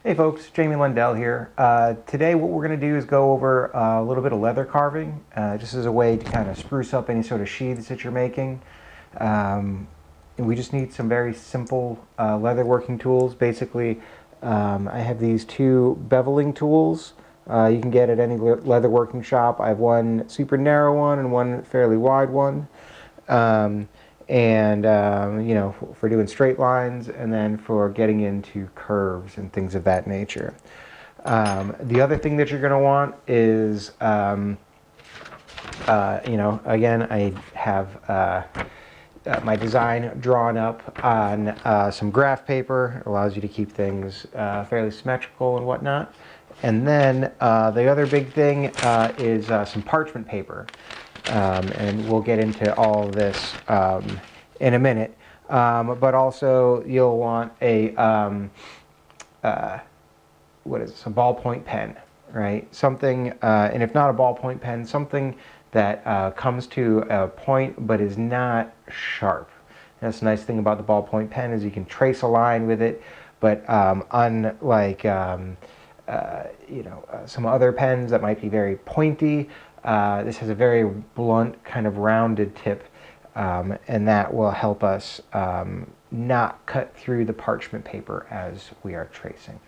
Hey folks, Jamie Lundell here. Today what we're going to do is go over a little bit of leather carving, just as a way to kind of spruce up any sort of sheaths that you're making. And we just need some very simple leather working tools. Basically, I have these two beveling tools. You can get at any leather working shop. I have one super narrow one and one fairly wide one. You know, for doing straight lines, and then for getting into curves and things of that nature. The other thing that you're going to want is, you know, again, I have my design drawn up on some graph paper. It allows you to keep things fairly symmetrical and whatnot. And then the other big thing is some parchment paper. And we'll get into all of this in a minute. But also you'll want a, what is this, a ballpoint pen, right? Something, and if not a ballpoint pen, something that comes to a point but is not sharp. And that's the nice thing about the ballpoint pen is you can trace a line with it, but unlike you know, some other pens that might be very pointy, this has a very blunt, kind of rounded tip, and that will help us not cut through the parchment paper as we are tracing.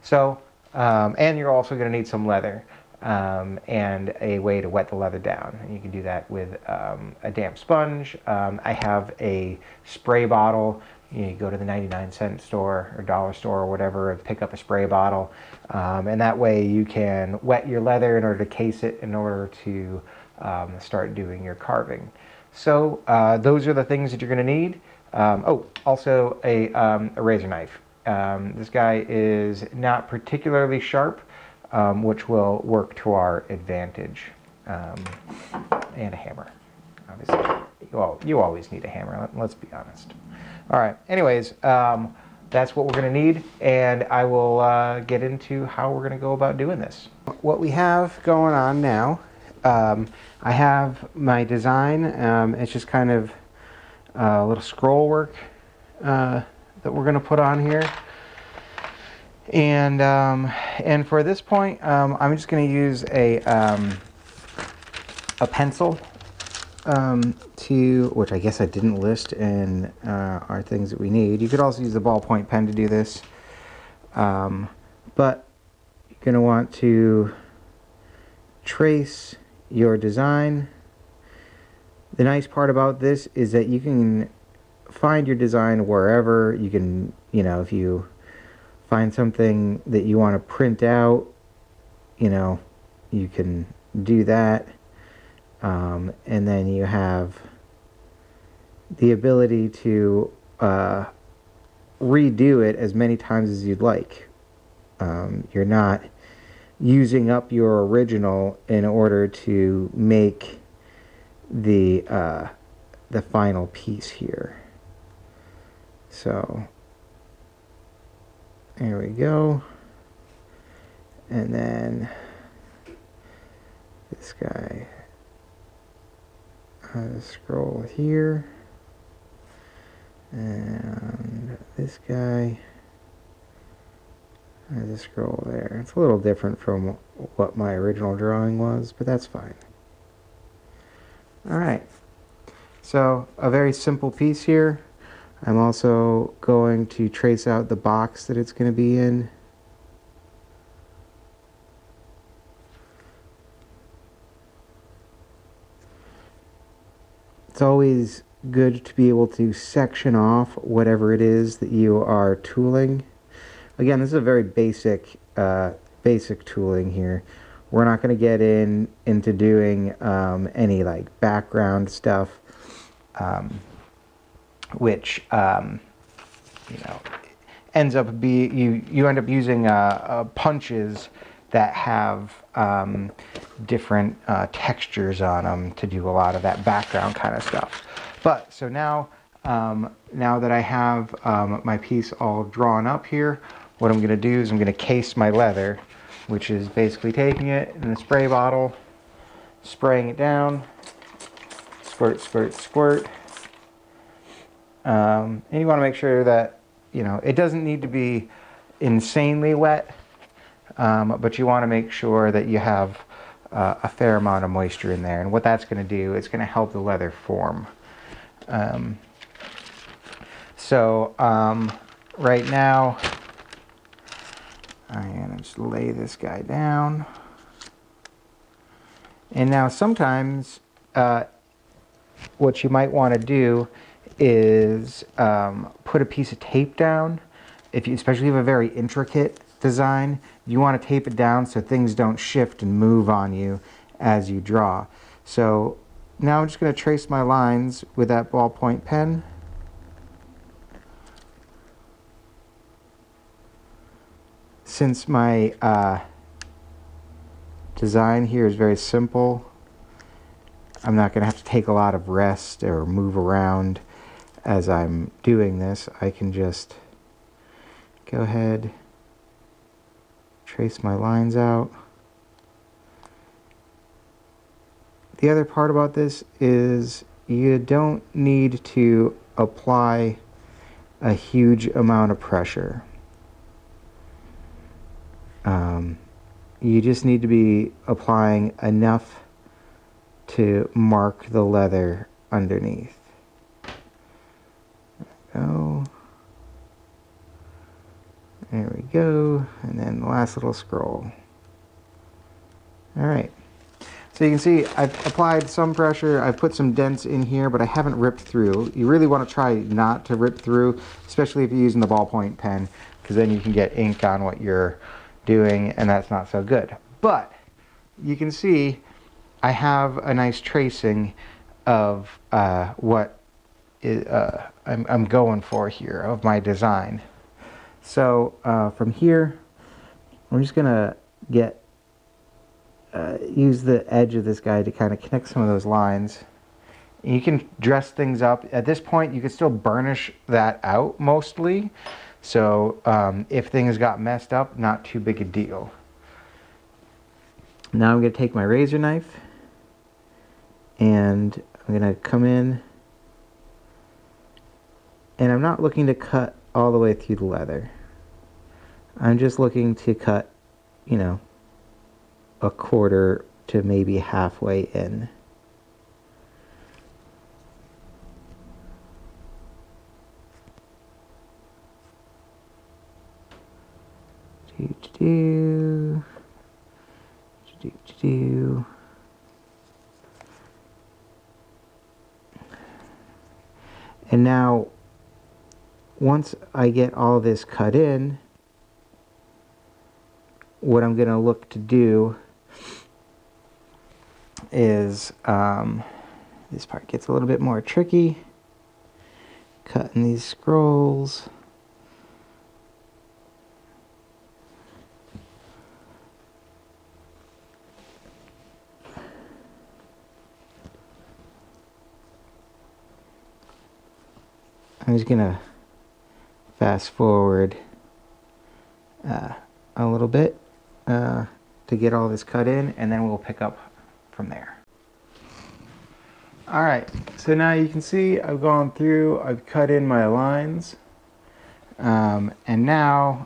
So, and you're also going to need some leather and a way to wet the leather down. And you can do that with a damp sponge. I have a spray bottle. You go to the 99-cent store or dollar store or whatever and pick up a spray bottle, and that way you can wet your leather in order to case it in order to start doing your carving. So those are the things that you're going to need. Oh, also a razor knife. This guy is not particularly sharp, which will work to our advantage, and a hammer, obviously. You always need a hammer, let's be honest. All right, anyways, that's what we're going to need, and I will get into how we're going to go about doing this. What we have going on now, I have my design. It's just kind of a little scroll work that we're going to put on here. And for this point, I'm just going to use a pencil. Which I guess I didn't list in our things that we need. You could also use the ballpoint pen to do this, but you're going to want to trace your design. The nice part about this is that you can find your design wherever. You can, you know, if you find something that you want to print out, you know, you can do that. And then you have the ability to redo it as many times as you'd like. You're not using up your original in order to make the final piece here. So there we go. And then this guy. Scroll here, and this guy has a scroll there. It's a little different from what my original drawing was, but that's fine. Alright, so a very simple piece here. I'm also going to trace out the box that it's going to be in. It's always good to be able to section off whatever it is that you are tooling. Again, this is a very basic tooling here. We're not going to get into doing any like background stuff, which you know, ends up you end up using punches that have different textures on them to do a lot of that background kind of stuff. But so now that I have my piece all drawn up here, what I'm going to do is I'm going to case my leather, which is basically taking it in a spray bottle, spraying it down, squirt, squirt, squirt. And you want to make sure that, you know, it doesn't need to be insanely wet, but you want to make sure that you have a fair amount of moisture in there. And what that's going to do, it's going to help the leather form. Right now, I'm going to just lay this guy down. And now sometimes what you might want to do is put a piece of tape down. Especially if you have a very intricate design, you want to tape it down so things don't shift and move on you as you draw. So now I'm just going to trace my lines with that ballpoint pen. Since my design here is very simple, I'm not going to have to take a lot of rest or move around as I'm doing this. I can just go ahead, trace my lines out. The other part about this is you don't need to apply a huge amount of pressure. You just need to be applying enough to mark the leather underneath. There we go. There we go. And then the last little scroll. Alright. So you can see I've applied some pressure. I've put some dents in here, but I haven't ripped through. You really want to try not to rip through, especially if you're using the ballpoint pen, because then you can get ink on what you're doing, and that's not so good. But you can see I have a nice tracing of what I'm going for here, of my design. So from here, I'm just gonna use the edge of this guy to kind of connect some of those lines. You can dress things up. At this point, you can still burnish that out mostly. So if things got messed up, not too big a deal. Now I'm going to take my razor knife and I'm going to come in, and I'm not looking to cut all the way through the leather. I'm just looking to cut, you know, a quarter to maybe halfway in. And now, once I get all this cut in, what I'm going to look to do is, this part gets a little bit more tricky, cutting these scrolls. I'm just gonna fast forward a little bit to get all this cut in, and then we'll pick up from there. Alright, so now you can see I've gone through, I've cut in my lines, and now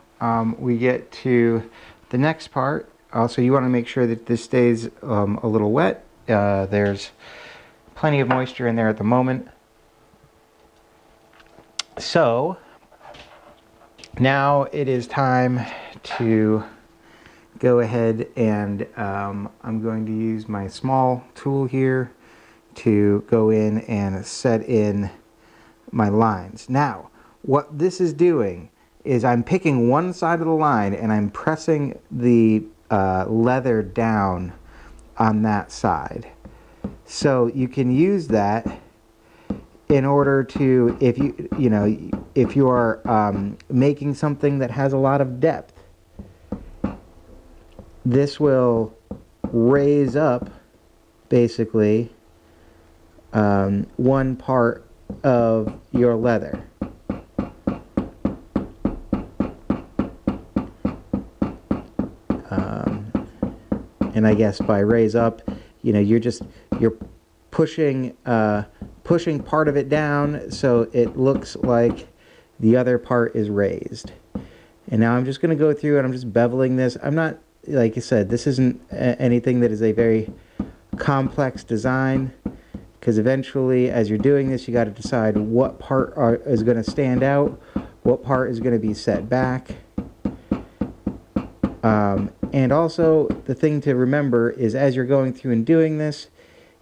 we get to the next part. Also, you want to make sure that this stays a little wet. There's plenty of moisture in there at the moment. So now it is time to go ahead and I'm going to use my small tool here to go in and set in my lines. Now, what this is doing is I'm picking one side of the line and I'm pressing the leather down on that side. So you can use that in order to, if you are making something that has a lot of depth, this will raise up basically one part of your leather. And I guess by raise up, you're pushing part of it down so it looks like the other part is raised. And now I'm just going to go through and I'm just beveling this. I'm not, like I said, this isn't anything that is a very complex design, because eventually as you're doing this you got to decide what part is going to stand out, what part is going to be set back. And also the thing to remember is, as you're going through and doing this,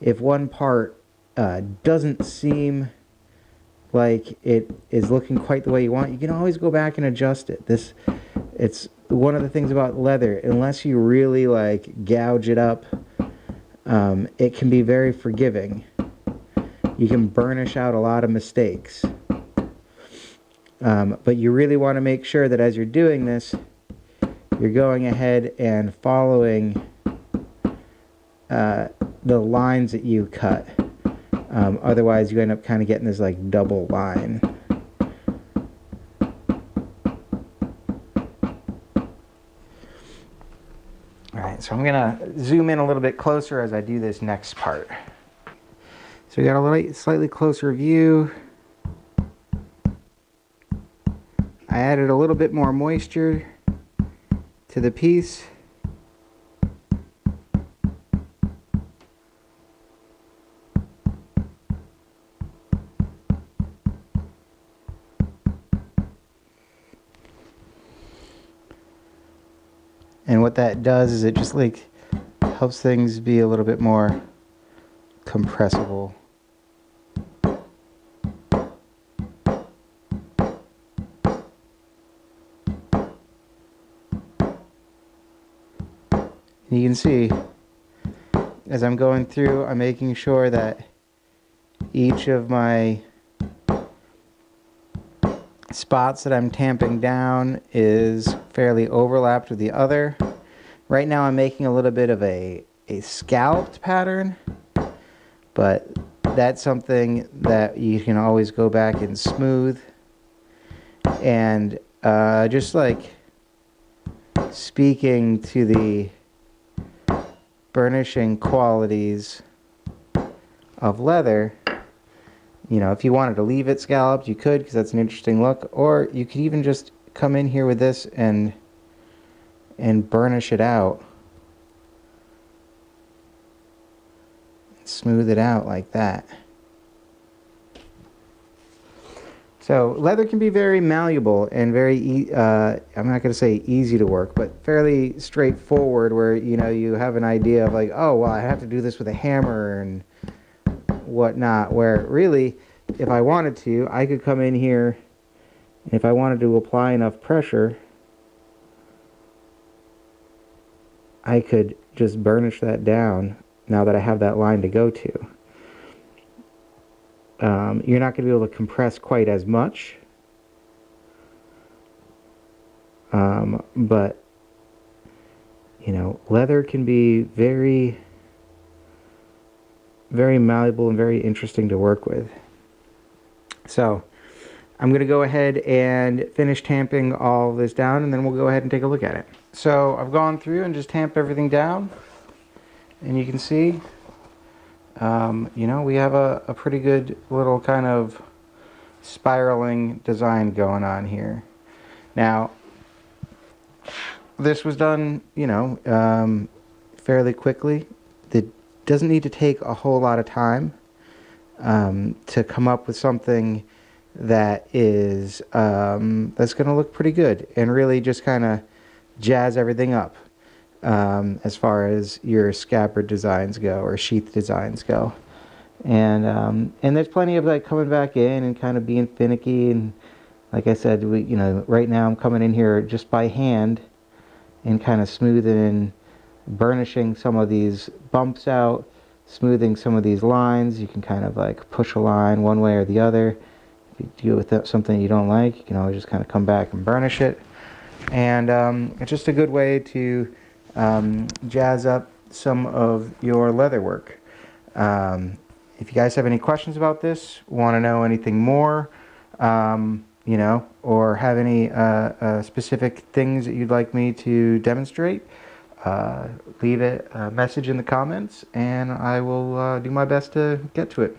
if one part doesn't seem like it is looking quite the way you want, you can always go back and adjust it. It's one of the things about leather, unless you really like gouge it up, it can be very forgiving. You can burnish out a lot of mistakes. But you really want to make sure that as you're doing this, you're going ahead and following the lines that you cut. Otherwise you end up kind of getting this like double line. Alright, so I'm going to zoom in a little bit closer as I do this next part. So we got a slightly closer view. I added a little bit more moisture to the piece. And what that does is it just like helps things be a little bit more compressible. You can see as I'm going through, I'm making sure that each of my spots that I'm tamping down is fairly overlapped with the other. Right now I'm making a little bit of a scalloped pattern, but that's something that you can always go back and smooth. And just like speaking to the burnishing qualities of leather, you know, if you wanted to leave it scalloped, you could, because that's an interesting look, or you could even just come in here with this and burnish it out, smooth it out like that. So leather can be very malleable and very, I'm not going to say easy to work, but fairly straightforward, where, you know, you have an idea of like, oh, well, I have to do this with a hammer and whatnot, where really, if I wanted to, I could come in here, and if I wanted to apply enough pressure, I could just burnish that down now that I have that line to go to. You're not going to be able to compress quite as much, but you know, leather can be very, very malleable and very interesting to work with. So I'm going to go ahead and finish tamping all this down, and then we'll go ahead and take a look at it. So I've gone through and just tamped everything down, and you can see you know, we have a pretty good little kind of spiraling design going on here. Now, this was done, you know, fairly quickly. It doesn't need to take a whole lot of time to come up with something that is that's going to look pretty good and really just kind of jazz everything up. As far as your scabbard designs go, or sheath designs go, and there's plenty of that coming back in and kind of being finicky. And like I said, you know, right now I'm coming in here just by hand and kind of smoothing and burnishing some of these bumps out, smoothing some of these lines. You can kind of like push a line one way or the other. If you deal with something you don't like, you can always just kind of come back and burnish it. And it's just a good way to jazz up some of your leather work. If you guys have any questions about this, want to know anything more, you know, or have any specific things that you'd like me to demonstrate, leave a message in the comments, and I will do my best to get to it.